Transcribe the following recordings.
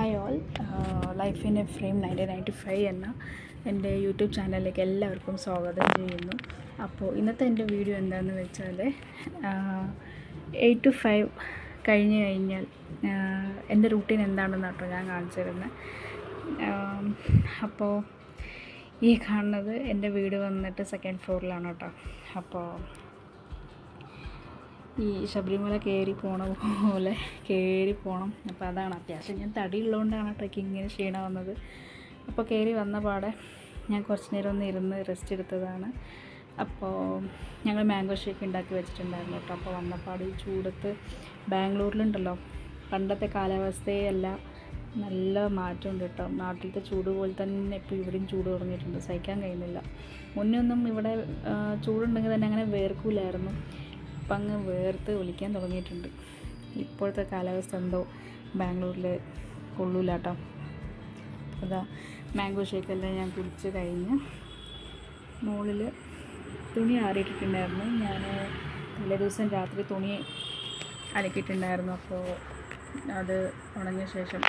Hi all, life in A frame 1995 എന്ന എൻ്റെ YouTube ചാനലിലേക്ക് എല്ലാവർക്കും സ്വാഗതം ചെയ്യുന്നു. അപ്പോൾ ഇന്നത്തെ എൻ്റെ വീഡിയോ എന്താണെന്ന് വെച്ചാൽ 8 to 5 കഴിഞ്ഞ് കഴിഞ്ഞാൽ എൻ്റെ റൂട്ടീൻ എന്താണെന്ന് കേട്ടോ ഞാൻ കാണിച്ചു തരുന്നത്. അപ്പോൾ ഈ കാണുന്നത് എൻ്റെ വീട് വന്നിട്ട് 2nd ഫ്ലോറിലാണ് കേട്ടോ. അപ്പോൾ ഈ ശബരിമല കയറി പോലെ കയറി പോകണം. അപ്പോൾ അതാണ് അത്യാവശ്യം ഞാൻ തടിയുള്ളതുകൊണ്ടാണ് ട്രെക്കിങ്ങിന് ക്ഷീണം വന്നത്. അപ്പോൾ കയറി വന്ന പാടെ ഞാൻ കുറച്ച് നേരം ഒന്ന് ഇരുന്ന് റെസ്റ്റ് എടുത്തതാണ്. അപ്പോൾ ഞങ്ങൾ മാംഗോ ഷേക്ക് ഉണ്ടാക്കി വെച്ചിട്ടുണ്ടായിരുന്നു കേട്ടോ. അപ്പോൾ വന്നപാട് ഈ ചൂടത്ത് ബാംഗ്ലൂരിലുണ്ടല്ലോ പണ്ടത്തെ കാലാവസ്ഥയെ അല്ല, നല്ല മാറ്റമുണ്ട് കേട്ടോ. നാട്ടിലത്തെ ചൂട് പോലെ തന്നെ ഇപ്പോൾ ഇവിടെയും ചൂട് തുടങ്ങിയിട്ടുണ്ട്, സഹിക്കാൻ കഴിയുന്നില്ല. മുന്നേ ഒന്നും ഇവിടെ ചൂടുണ്ടെങ്കിൽ തന്നെ അങ്ങനെ വേർക്കില്ലായിരുന്നു. ഇപ്പം അങ്ങ് വേർത്ത് ഒലിക്കാൻ തുടങ്ങിയിട്ടുണ്ട്. ഇപ്പോഴത്തെ കാലാവസ്ഥ എന്തോ ബാംഗ്ലൂരിൽ കൊള്ളൂല കേട്ടോ. അതാ മാംഗോ ഷേക്കെല്ലാം ഞാൻ കുടിച്ച് കഴിഞ്ഞ് മുകളിൽ തുണി ആറിയിട്ടിട്ടുണ്ടായിരുന്നു. ഞാൻ തലേ ദിവസം രാത്രി തുണി അലക്കിയിട്ടുണ്ടായിരുന്നു. അപ്പോൾ അത് ഉണങ്ങിയ ശേഷം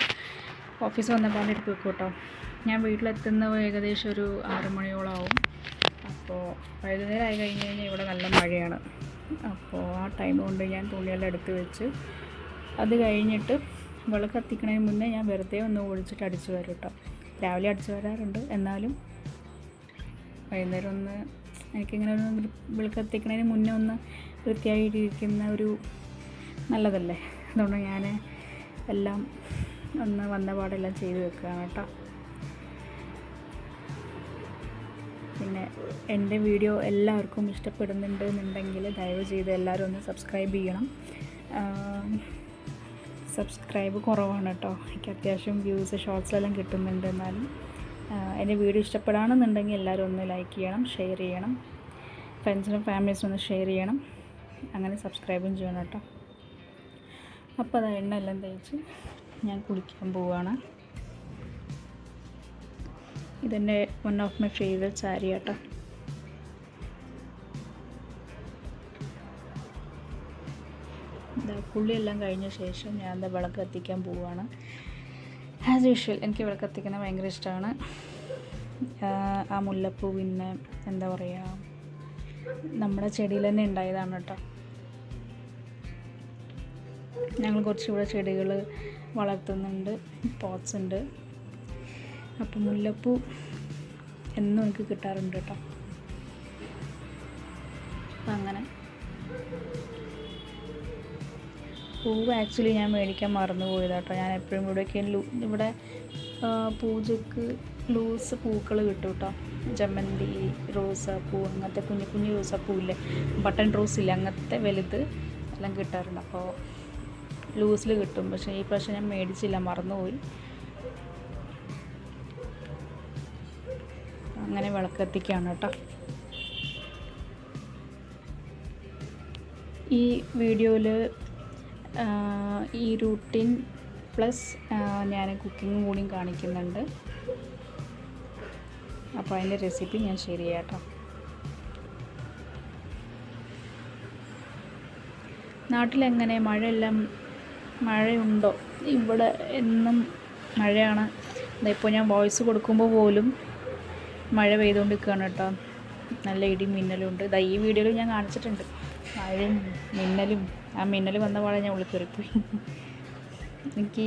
ഓഫീസ് വന്നപ്പോൾ എടുത്ത് വെക്കും കേട്ടോ. ഞാൻ വീട്ടിലെത്തുന്ന ഏകദേശം ഒരു 6 മണിയോളമാവും. അപ്പോൾ വൈകുന്നേരം ആയി കഴിഞ്ഞ് കഴിഞ്ഞാൽ ഇവിടെ നല്ല മഴയാണ്. അപ്പോൾ ആ ടൈം കൊണ്ട് ഞാൻ തുണിയെല്ലാം എടുത്ത് വെച്ച് അത് കഴിഞ്ഞിട്ട് വിളക്ക് കത്തിക്കണതിന് മുന്നേ ഞാൻ വെറുതെ ഒന്ന് ഒഴിച്ചിട്ട് അടിച്ചു വരും കേട്ടോ. രാവിലെ അടിച്ചു വരാറുണ്ട്, എന്നാലും വൈകുന്നേരം ഒന്ന് എനിക്കിങ്ങനെ ഒന്ന് വിളക്ക് കത്തിക്കണതിന് മുന്നേ ഒന്ന് വൃത്തിയായിട്ടിരിക്കുന്ന ഒരു നല്ലതല്ലേ. അതുകൊണ്ട് ഞാൻ എല്ലാം ഒന്ന് വന്ന പാടെല്ലാം ചെയ്ത് വെക്കുകയാണ് കേട്ടോ. പിന്നെ എൻ്റെ വീഡിയോ എല്ലാവർക്കും ഇഷ്ടപ്പെടുന്നുണ്ട് എന്നുണ്ടെങ്കിൽ ദയവ് ചെയ്ത് എല്ലാവരും ഒന്ന് സബ്സ്ക്രൈബ് ചെയ്യണം. സബ്സ്ക്രൈബ് കുറവാണ് കേട്ടോ. എനിക്ക് അത്യാവശ്യം വ്യൂസ് ഷോർട്സിലെല്ലാം കിട്ടുന്നുണ്ട്. എന്നാലും എൻ്റെ വീഡിയോ ഇഷ്ടപ്പെടാണെന്നുണ്ടെങ്കിൽ എല്ലാവരും ഒന്ന് ലൈക്ക് ചെയ്യണം, ഷെയർ ചെയ്യണം, ഫ്രണ്ട്സിനും ഫാമിലീസിനും ഒന്ന് ഷെയർ ചെയ്യണം, അങ്ങനെ സബ്സ്ക്രൈബും ചെയ്യണം കേട്ടോ. അപ്പോൾ അത് എണ്ണ എല്ലാം തേച്ച് ഞാൻ കുളിക്കാൻ പോവുകയാണ്. ഇതെൻ്റെ one of my favourite sari കേട്ടോ. കുള്ളിയെല്ലാം കഴിഞ്ഞ ശേഷം ഞാൻ എന്താ വിളക്ക് കത്തിക്കാൻ പോവുകയാണ്. ആസ് യൂഷ്വൽ എനിക്ക് വിളക്ക് കത്തിക്കുന്നത് ഭയങ്കര ഇഷ്ടമാണ്. ആ മുല്ലപ്പൂ പിന്നെ എന്താ പറയുക, നമ്മുടെ ചെടിയിൽ തന്നെ ഉണ്ടായതാണ് കേട്ടോ. ഞങ്ങൾ കുറച്ചുകൂടെ ചെടികൾ വളർത്തുന്നുണ്ട്, പോട്ട്സ് ഉണ്ട്. അപ്പം മുല്ലപ്പൂ എന്നും എനിക്ക് കിട്ടാറുണ്ട് കേട്ടോ. അപ്പം അങ്ങനെ പൂവ് ആക്ച്വലി ഞാൻ മേടിക്കാൻ മറന്നു പോയതാണ് കേട്ടോ. ഞാൻ എപ്പോഴും ഇവിടെ പൂജയ്ക്ക് ലൂസ് പൂക്കൾ കിട്ടും കേട്ടോ. ജമന്തി, റോസാപ്പൂ, അങ്ങനത്തെ കുഞ്ഞു കുഞ്ഞു റോസാപ്പൂ ഇല്ലേ, ബട്ടൺ റോസ് ഇല്ല, അങ്ങനത്തെ വലുത് എല്ലാം കിട്ടാറുണ്ട്. അപ്പോൾ ലൂസിൽ കിട്ടും. പക്ഷേ ഈ പ്രാവശ്യം ഞാൻ മേടിച്ചില്ല, മറന്നുപോയി. അങ്ങനെ വിളക്ക് കത്തിക്കുകയാണ് കേട്ടോ. ഈ വീഡിയോയിൽ ഈ റൂട്ടീൻ പ്ലസ് ഞാൻ കുക്കിങ്ങും കൂടിയും കാണിക്കുന്നുണ്ട്. അപ്പോൾ അതിൻ്റെ റെസിപ്പി ഞാൻ ഷെയർ ചെയ്യാം കേട്ടോ. നാട്ടിലെങ്ങനെ മഴയുണ്ടോ? ഇവിടെ എന്നും മഴയാണ്. ഇപ്പോൾ ഞാൻ വോയിസ് കൊടുക്കുമ്പോൾ പോലും മഴ പെയ്തുകൊണ്ടിരിക്കുകയാണ് കേട്ടോ. നല്ല ഇടി മിന്നലുണ്ട്. ഈ വീഡിയോയിൽ ഞാൻ കാണിച്ചിട്ടുണ്ട് മഴയും മിന്നലും. ആ മിന്നൽ വന്ന പാടെ ഞാൻ ഉള്ളിൽ കയറിപ്പോയി. എനിക്ക്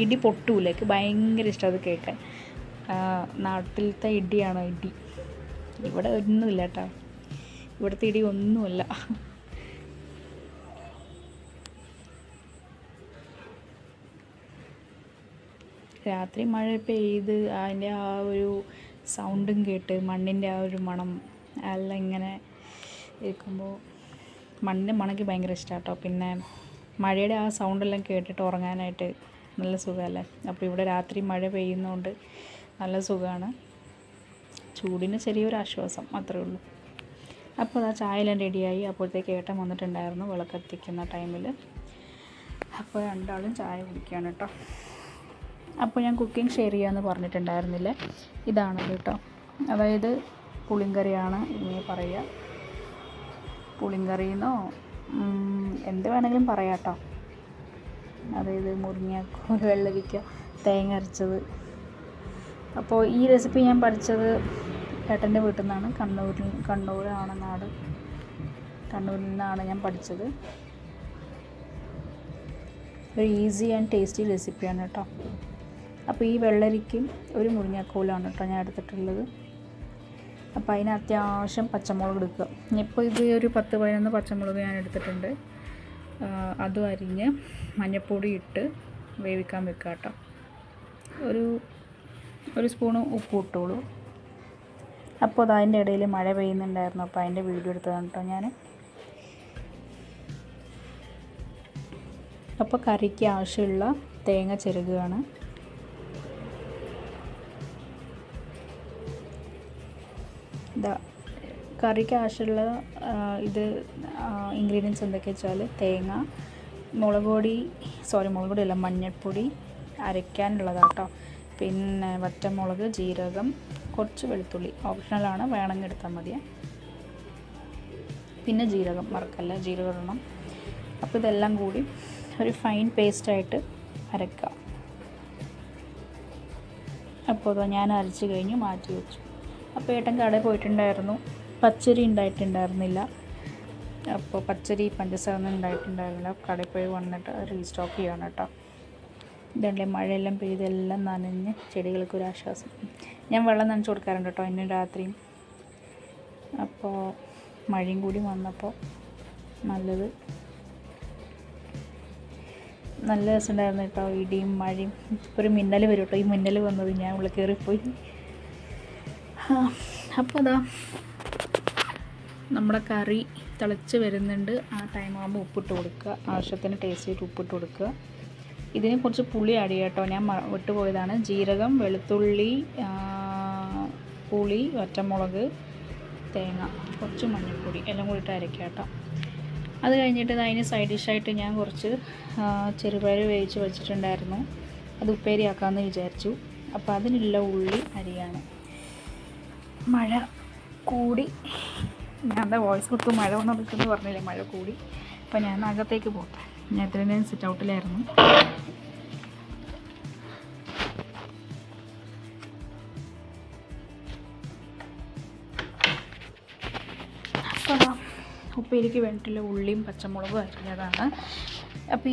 ഇടി പൊട്ടൂല, എനിക്ക് ഭയങ്കര ഇഷ്ടം അത് കേൾക്കാൻ. നാട്ടിലത്തെ ഇടിയാണ് ഇടി. ഇവിടെ ഒന്നുമില്ല കേട്ടോ, ഇവിടുത്തെ ഇടി ഒന്നുമല്ല. രാത്രി മഴ പെയ്ത് അതിൻ്റെ ആ ഒരു സൗണ്ടും കേട്ട് മണ്ണിൻ്റെ ആ ഒരു മണം എല്ലാം ഇങ്ങനെ ഇരിക്കുമ്പോൾ മണ്ണിൻ്റെ മണക്ക് ഭയങ്കര ഇഷ്ടമാണ് കേട്ടോ. പിന്നെ മഴയുടെ ആ സൗണ്ടെല്ലാം കേട്ടിട്ട് ഉറങ്ങാനായിട്ട് നല്ല സുഖമല്ലേ. അപ്പോൾ ഇവിടെ രാത്രി മഴ പെയ്യുന്നതുകൊണ്ട് നല്ല സുഖമാണ്. ചൂടിന് ചെറിയൊരു ആശ്വാസം അത്രേ ഉള്ളൂ. അപ്പോൾ ആ ചായയെല്ലാം റെഡിയായി. അപ്പോഴത്തേക്ക് ഏട്ടൻ വന്നിട്ടുണ്ടായിരുന്നു വിളക്ക് കത്തിക്കുന്ന ടൈമിൽ. അപ്പോൾ രണ്ടാളും ചായ കുടിക്കുകയാണ് കേട്ടോ. അപ്പോൾ ഞാൻ കുക്കിംഗ് ഷെയർ ചെയ്യാമെന്ന് പറഞ്ഞിട്ടുണ്ടായിരുന്നില്ലേ, ഇതാണ് കേട്ടോ. അതായത് പുളിങ്കറിയാണ് ഇങ്ങനെ പറയുക. പുളിങ്കറിയെന്നോ എന്ത് വേണമെങ്കിലും പറയാം കേട്ടോ. അതായത് മുരിങ്ങാക്കോൽ, വെള്ളരിക്ക, തേങ്ങ അരച്ചത്. അപ്പോൾ ഈ റെസിപ്പി ഞാൻ പഠിച്ചത് ഏട്ടൻ്റെ വീട്ടിൽ നിന്നാണ്. കണ്ണൂരാണ് നാട്. കണ്ണൂരിൽ നിന്നാണ് ഞാൻ പഠിച്ചത്. ഒരു ഈസി ആൻഡ് ടേസ്റ്റി റെസിപ്പിയാണ് കേട്ടോ. അപ്പോൾ ഈ വെള്ളരിക്കും ഒരു മുരിങ്ങാക്കോലാണ് കേട്ടോ ഞാൻ എടുത്തിട്ടുള്ളത്. അപ്പോൾ അതിന് അത്യാവശ്യം പച്ചമുളക് എടുക്കുക. ഇപ്പോൾ ഇത് ഒരു 10-11 പച്ചമുളക് ഞാൻ എടുത്തിട്ടുണ്ട്. അതും അരിഞ്ഞ് മഞ്ഞൾപ്പൊടി ഇട്ട് വേവിക്കാൻ വെക്കുക കേട്ടോ. ഒരു സ്പൂണ് ഉപ്പ് ഇട്ടോളൂ. അപ്പോൾ അതിൻ്റെ ഇടയിൽ മഴ പെയ്യുന്നുണ്ടായിരുന്നു. അപ്പോൾ അതിൻ്റെ വീഡിയോ എടുത്തതാണ് കേട്ടോ ഞാൻ. അപ്പോൾ കറിക്ക് ആവശ്യമുള്ള തേങ്ങ ചിരകുകയാണ്. കറിക്ക് ആവശ്യമുള്ള ഇൻഗ്രീഡിയൻസ് എന്തൊക്കെയാ വെച്ചാൽ തേങ്ങ, മുളക് പൊടി അല്ല, മഞ്ഞൾപ്പൊടി അരയ്ക്കാനുള്ളതാട്ടോ. പിന്നെ വറ്റമുളക്, ജീരകം, കുറച്ച് വെളുത്തുള്ളി, ഓപ്ഷണലാണ്, വേണമെങ്കിൽ എടുത്താൽ മതിയെ. പിന്നെ ജീരകം മറക്കല്ല, ജീരകം ഇടണം. അപ്പോൾ ഇതെല്ലാം കൂടി ഒരു ഫൈൻ പേസ്റ്റായിട്ട് അരക്കുക. അപ്പോൾ ഞാൻ അരച്ച് കഴിഞ്ഞ് മാറ്റി വെച്ചു. അപ്പോൾ ഏട്ടൻ കടയിൽ പോയിട്ടുണ്ടായിരുന്നു. പച്ചരി ഉണ്ടായിട്ടുണ്ടായിരുന്നില്ല. അപ്പോൾ പച്ചരി പഞ്ചസാര ഒന്നും ഉണ്ടായിട്ടുണ്ടായിരുന്നില്ല. കടയിൽ പോയി വന്നിട്ട് റീസ്റ്റോക്ക് ചെയ്യണം കേട്ടോ. ഇതല്ലേ മഴയെല്ലാം പെയ്തെല്ലാം നനഞ്ഞ് ചെടികൾക്കൊരു ആശ്വാസം. ഞാൻ വെള്ളം നനച്ച് കൊടുക്കാറുണ്ട് കേട്ടോ ഇന്നും രാത്രിയും. അപ്പോൾ മഴയും കൂടി വന്നപ്പോൾ നല്ല രസമുണ്ടായിരുന്നു കേട്ടോ. ഇടിയും മഴയും. ഒരു മിന്നൽ വരും കേട്ടോ. ഈ മിന്നൽ വന്നത് ഞാൻ ഉള്ളിൽ കയറിപ്പോയി. അപ്പോൾ അതാ നമ്മുടെ കറി തിളച്ച് വരുന്നുണ്ട്. ആ ടൈം ആകുമ്പോൾ ഉപ്പിട്ട് കൊടുക്കുക. ആവശ്യത്തിന് ടേസ്റ്റ് ചെയ്തിട്ട് ഉപ്പിട്ട് കൊടുക്കുക. ഇതിന് കുറച്ച് പുളി ആഡ് ചെയ്യുക കേട്ടോ. ഞാൻ വിട്ടുപോയതാണ്. ജീരകം, വെളുത്തുള്ളി, പുളി, വറ്റമുളക്, തേങ്ങ, കുറച്ച് മഞ്ഞൾപ്പൊടി എല്ലാം കൂടിയിട്ട് അരയ്ക്കുക കേട്ടോ. അത് കഴിഞ്ഞിട്ട് അതിന് സൈഡ് ഡിഷായിട്ട് ഞാൻ കുറച്ച് ചെറുപയർ വേവിച്ച് വെച്ചിട്ടുണ്ടായിരുന്നു. അത് ഉപ്പേരിയാക്കാമെന്ന് വിചാരിച്ചു. അപ്പോൾ അതിനുള്ള ഉള്ളി അരിയാണ്. മഴ കൂടി. ഞാൻ വോയിസ് കൊടുത്തു മഴ വന്ന് നിൽക്കുന്നു പറഞ്ഞില്ലേ, മഴ കൂടി. അപ്പോൾ ഞാൻ അകത്തേക്ക് പോട്ടെ. ഞാൻ ഇത്രയും നേരം സിറ്റ് ഔട്ടിലായിരുന്നു. അപ്പോൾ ഉപ്പേരിക്ക് വേണ്ടിയിട്ടുള്ള ഉള്ളിയും പച്ചമുളകും അരിഞ്ഞതാണ്. അപ്പോൾ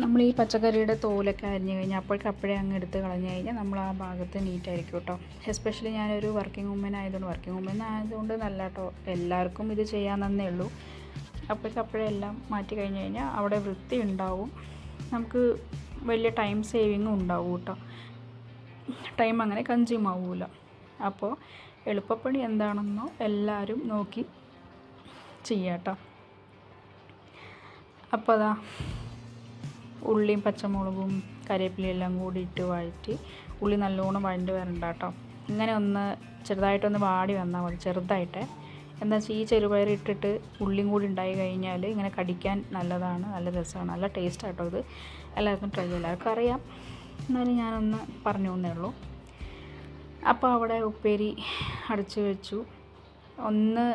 നമ്മൾ ഈ പച്ചക്കറിയുടെ തോലൊക്കെ അരിഞ്ഞ് കഴിഞ്ഞാൽ അപ്പോഴേ അങ്ങ് എടുത്ത് കളഞ്ഞു കഴിഞ്ഞാൽ നമ്മൾ ആ ഭാഗത്ത് നീറ്റായിരിക്കും കേട്ടോ. എസ്പെഷ്യലി ഞാനൊരു വർക്കിംഗ് വുമൻ ആയതുകൊണ്ട് നല്ല കേട്ടോ. എല്ലാവർക്കും ഇത് ചെയ്യാമെന്നേ ഉള്ളൂ. അപ്പോഴേ എല്ലാം മാറ്റി കഴിഞ്ഞ് കഴിഞ്ഞാൽ അവിടെ വൃത്തി ഉണ്ടാവും. നമുക്ക് വലിയ ടൈം സേവിങ്ങും ഉണ്ടാവും കേട്ടോ. ടൈം അങ്ങനെ കൺസ്യൂം ആവില്ല. അപ്പോൾ എളുപ്പപ്പണി എന്താണെന്നോ എല്ലാവരും നോക്കി ചെയ്യാം കേട്ടോ. അപ്പോൾ അതാ ഉള്ളിയും പച്ചമുളകും കറിവേപ്പിലയും എല്ലാം കൂടി ഇട്ട് വഴറ്റി. ഉള്ളി നല്ലോണം വഴണ്ട് വരണ്ട കേട്ടോ. ഇങ്ങനെ ഒന്ന് ചെറുതായിട്ടൊന്ന് വാടി വന്നാൽ മതി, ചെറുതായിട്ട്. എന്താ വെച്ചാൽ ഈ ചെറുപയർ ഇട്ടിട്ട് ഉള്ളിയും കൂടി ഉണ്ടായി കഴിഞ്ഞാൽ ഇങ്ങനെ കടിക്കാൻ നല്ലതാണ്, നല്ല രസമാണ്, നല്ല ടേസ്റ്റ് ആട്ടോ. ഇത് എല്ലാവർക്കും ട്രൈ ചെയ്യാം. എല്ലാവർക്കും അറിയാം, എന്നാലും ഞാനൊന്ന് പറഞ്ഞു തന്നേ ഉള്ളൂ. അപ്പോൾ അവിടെ ഉപ്പേരി അടച്ച് വെച്ചു, ഒന്ന്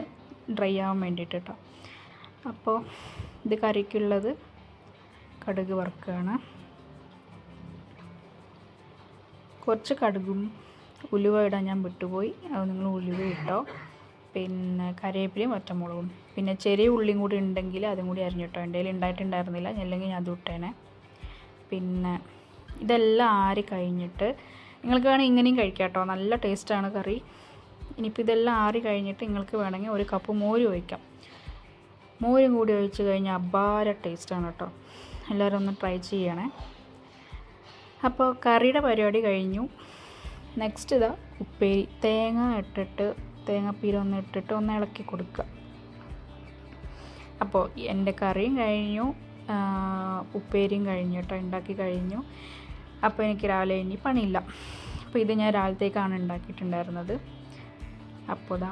ഡ്രൈ ആവാൻ വേണ്ടിയിട്ട് കേട്ടോ. അപ്പോൾ ഇത് കറിക്കുള്ളത് കടുക് വറുക്കുകയാണ്. കുറച്ച് കടുകും ഉലുവ ഇടാൻ ഞാൻ വിട്ടുപോയി, അത് നിങ്ങൾ ഉലുവ ഇട്ടോ. പിന്നെ കറിവേപ്പിലയും വറ്റമുളകും, പിന്നെ ചെറിയ ഉള്ളിയും കൂടി ഉണ്ടെങ്കിൽ അതും കൂടി അരിഞ്ഞിട്ടോ. എൻ്റെ കയ്യിൽ ഉണ്ടായിട്ടുണ്ടായിരുന്നില്ല, അല്ലെങ്കിൽ ഞാൻ അത് ഇട്ടേനെ. പിന്നെ ഇതെല്ലാം ആറി കഴിഞ്ഞിട്ട് നിങ്ങൾക്ക് വേണമെങ്കിൽ ഇങ്ങനെയും കഴിക്കാം കേട്ടോ, നല്ല ടേസ്റ്റാണ് കറി. ഇനിയിപ്പോൾ ഇതെല്ലാം ആറി കഴിഞ്ഞിട്ട് നിങ്ങൾക്ക് വേണമെങ്കിൽ ഒരു കപ്പ് മോര് ഒഴിക്കാം. മോരും കൂടി ഒഴിച്ച് കഴിഞ്ഞാൽ അപാര ടേസ്റ്റാണ് കേട്ടോ. എല്ലാവരും ഒന്ന് ട്രൈ ചെയ്യണേ. അപ്പോൾ കറിയുടെ പരിപാടി കഴിഞ്ഞു. നെക്സ്റ്റ് ഇതാ ഉപ്പേരി. തേങ്ങാപ്പീര ഒന്ന് ഇട്ടിട്ട് ഒന്ന് ഇളക്കി കൊടുക്കുക. അപ്പോൾ എൻ്റെ കറിയും കഴിഞ്ഞു, ഉപ്പേരിയും കഴിഞ്ഞു കേട്ടോ, ഉണ്ടാക്കി കഴിഞ്ഞു. അപ്പോൾ എനിക്ക് രാവിലെ ഇനി പണിയില്ല. അപ്പോൾ ഇത് ഞാൻ രാവിലത്തേക്കാണ് ഉണ്ടാക്കിയിട്ടുണ്ടായിരുന്നത്. അപ്പോൾ ഇതാ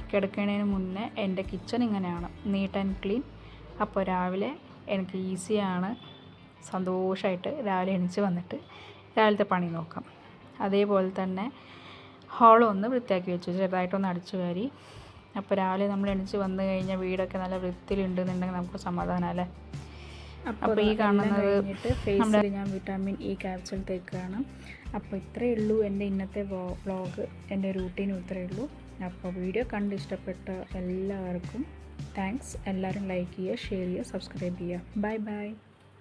കിടക്കുന്നതിന് മുന്നേ എൻ്റെ കിച്ചൺ ഇങ്ങനെയാണ്, നീറ്റ് ആൻഡ് ക്ലീൻ. അപ്പോൾ രാവിലെ എനിക്ക് ഈസിയാണ്, സന്തോഷമായിട്ട് രാവിലെ എണീച്ച് വന്നിട്ട് രാവിലത്തെ പണി നോക്കാം. അതേപോലെ തന്നെ ഹാളും ഒന്ന് വൃത്തിയാക്കി വെച്ചു, ചെറുതായിട്ടൊന്ന് അടിച്ചു വാരി. അപ്പോൾ രാവിലെ നമ്മൾ എണീച്ച് വന്നു കഴിഞ്ഞാൽ വീടൊക്കെ നല്ല വൃത്തിയിലുണ്ടെന്നുണ്ടെങ്കിൽ നമുക്ക് സമാധാനം അല്ലേ. അപ്പോൾ ഈ കാണുന്നത് കഴിഞ്ഞിട്ട് ഫേസിൽ ഞാൻ വിറ്റാമിൻ ഇ ക്യാപ്സ്യൂൾ തേക്കുകയാണ്. അപ്പോൾ ഇത്രയേ ഉള്ളൂ എൻ്റെ ഇന്നത്തെ വ്ളോഗ്. എൻ്റെ റൂട്ടീനും ഇത്രയേ ഉള്ളൂ. അപ്പോൾ വീഡിയോ കണ്ട് ഇഷ്ടപ്പെട്ട എല്ലാവർക്കും താങ്ക്സ്. എല്ലാവരും ലൈക്ക് ചെയ്യുക, ഷെയർ ചെയ്യുക, സബ്സ്ക്രൈബ് ചെയ്യുക. Bye bye.